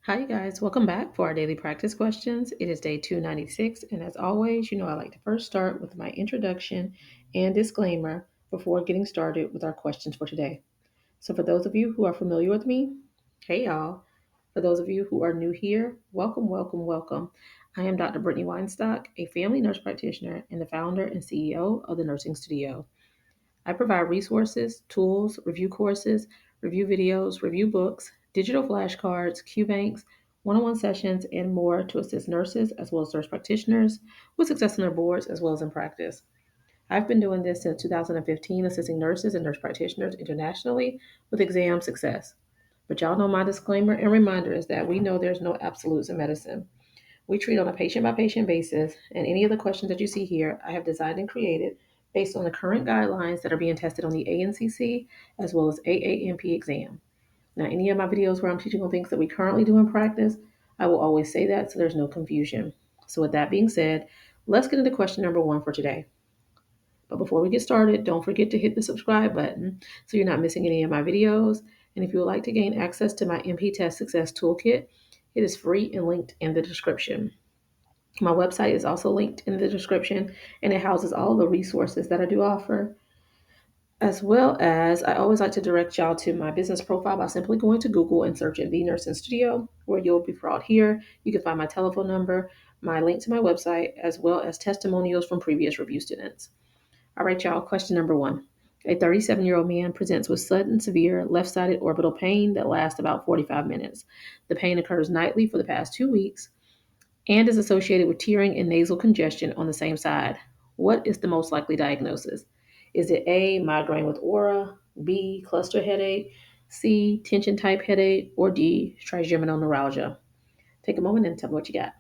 Hi, you guys. Welcome back for our daily practice questions. It is day 296, and as always, I like to first start with my introduction and disclaimer before getting started with our questions for today. So, for those of you who are familiar with me, hey y'all. For those of you who are new here, welcome, welcome, welcome. I am Dr. Brittany Weinstock, a family nurse practitioner and the founder and CEO of the Nursing Studio. I provide resources, tools, review courses, review videos, review books, digital flashcards, Q banks, one on one sessions, and more to assist nurses as well as nurse practitioners with success on their boards as well as in practice. I've been doing this since 2015, assisting nurses and nurse practitioners internationally with exam success. But y'all know my disclaimer and reminder is that we know there's no absolutes in medicine. We treat on a patient by patient basis, and any of the questions that you see here, I have designed and created based on the current guidelines that are being tested on the ANCC as well as AANP exam. Now, any of my videos where I'm teaching on things that we currently do in practice, I will always say that so there's no confusion. So, with that being said, let's get into question number one for today. But before we get started, don't forget to hit the subscribe button so you're not missing any of my videos. And if you would like to gain access to my MP Test Success Toolkit, it is free and linked in the description. My website is also linked in the description, and it houses all the resources that I do offer. As well as, I always like to direct y'all to my business profile by simply going to Google and searching The Nursing Studio, where you'll be brought here. You can find my telephone number, my link to my website, as well as testimonials from previous review students. All right, y'all, question number one. A 37-year-old man presents with sudden, severe left-sided orbital pain that lasts about 45 minutes. The pain occurs nightly for the past 2 weeks and is associated with tearing and nasal congestion on the same side. What is the most likely diagnosis? Is it A, migraine with aura, B, cluster headache, C, tension type headache, or D, trigeminal neuralgia? Take a moment and tell me what you got.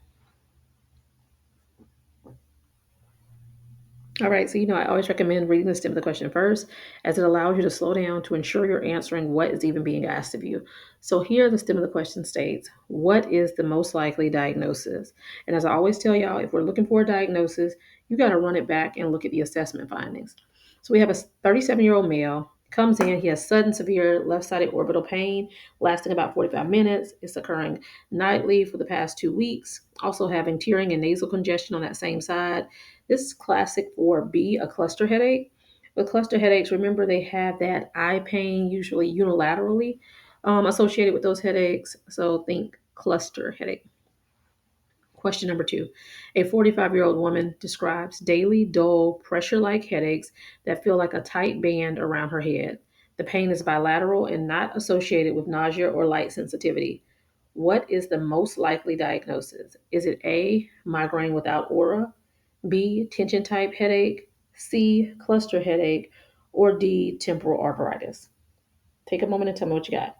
All right, so I always recommend reading the stem of the question first, as it allows you to slow down to ensure you're answering what is even being asked of you. So here, the stem of the question states, what is the most likely diagnosis? And as I always tell y'all, if we're looking for a diagnosis, you got to run it back and look at the assessment findings. So we have a 37-year-old male, comes in, he has sudden severe left-sided orbital pain lasting about 45 minutes. It's occurring nightly for the past 2 weeks, also having tearing and nasal congestion on that same side. This is classic for B, a cluster headache. With cluster headaches, remember they have that eye pain, usually unilaterally, associated with those headaches. So think cluster headache. Question number two. A 45-year-old woman describes daily, dull, pressure like headaches that feel like a tight band around her head. The pain is bilateral and not associated with nausea or light sensitivity. What is the most likely diagnosis? Is it A, migraine without aura, B, tension type headache, C, cluster headache, or D, temporal arteritis? Take a moment and tell me what you got.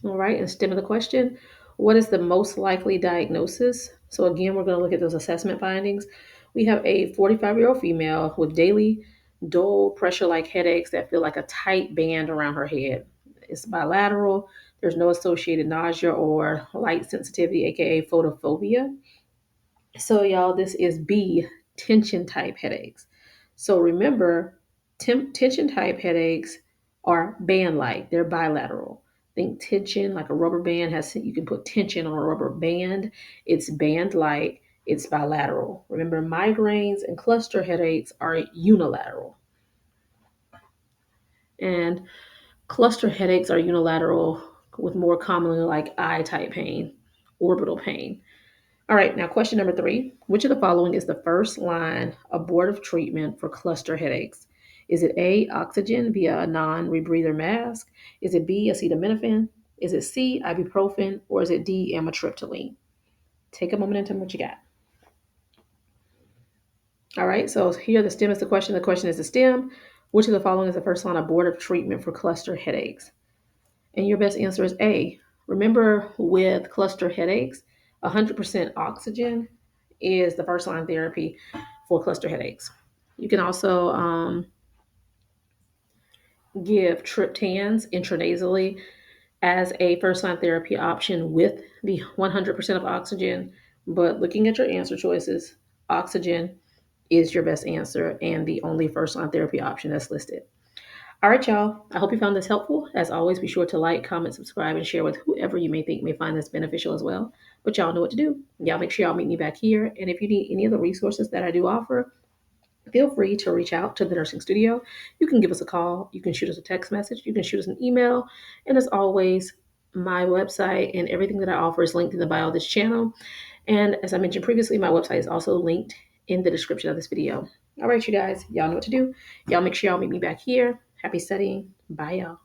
All right, and stem of the question, what is the most likely diagnosis? So again, we're going to look at those assessment findings. We have a 45-year-old female with daily dull pressure-like headaches that feel like a tight band around her head. It's bilateral. There's no associated nausea or light sensitivity, aka photophobia. So, y'all, this is B, tension type headaches. So, remember, tension type headaches are band like, they're bilateral. Think tension, like a rubber band has, you can put tension on a rubber band. It's band like, it's bilateral. Remember, migraines and cluster headaches are unilateral. And cluster headaches are unilateral with more commonly like eye type pain, orbital pain. All right, now question number three. Which of the following is the first line abortive treatment for cluster headaches? Is it A, oxygen via a non-rebreather mask? Is it B, acetaminophen? Is it C, ibuprofen? Or is it D, amitriptyline? Take a moment and tell me what you got. All right, so here the stem is the question. The question is the stem. Which of the following is the first line abortive treatment for cluster headaches? And your best answer is A. Remember, with cluster headaches, 100% oxygen is the first line therapy for cluster headaches. You can also give triptans intranasally as a first line therapy option with the 100% of oxygen. But looking at your answer choices, oxygen is your best answer and the only first line therapy option that's listed. All right, y'all. I hope you found this helpful. As always, be sure to like, comment, subscribe, and share with whoever you may think may find this beneficial as well. But y'all know what to do. Y'all make sure y'all meet me back here. And if you need any of the resources that I do offer, feel free to reach out to the nursing studio. You can give us a call. You can shoot us a text message. You can shoot us an email. And as always, my website and everything that I offer is linked in the bio of this channel. And as I mentioned previously, my website is also linked in the description of this video. All right, you guys, y'all know what to do. Y'all make sure y'all meet me back here. Happy studying. Bye, y'all.